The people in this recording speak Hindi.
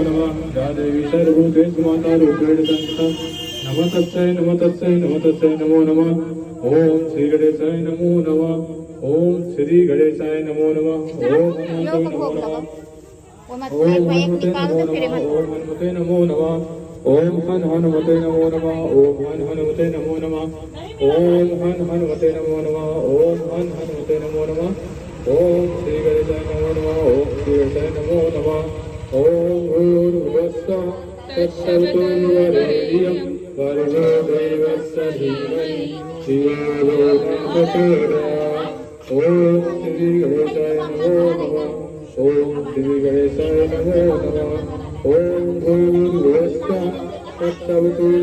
नमः या देवी सर्वभूतेषु माता रूपेण संस्थिता नमः तस्यै नमः तस्यै नमः तस्यै नमो नमः ओम श्री गणेशाय नमो नमः ओम श्री गणेशाय नमो नमः ओम हनुमते नमो नमः ओम हनुमते नमो नमः ओम हनुमते नमो नमः ओम हनुमते नमो नमः ओम हनुमते नमो नमः ओम श्री गणेशाय नमो नमः ओम श्री गणेशाय नमो नमः ओम भूर्भुवस्सुः तत्सवितुर्वरेण्यं भर्गो देवस्य धीमहि धियो यो न प्रचोदयात् ओम श्री गणेशाय नमो नमः ओम श्री गणेशाय नमो नमः ओम भूर्भुवस्सुः तत्सवितुर्वरेण्यं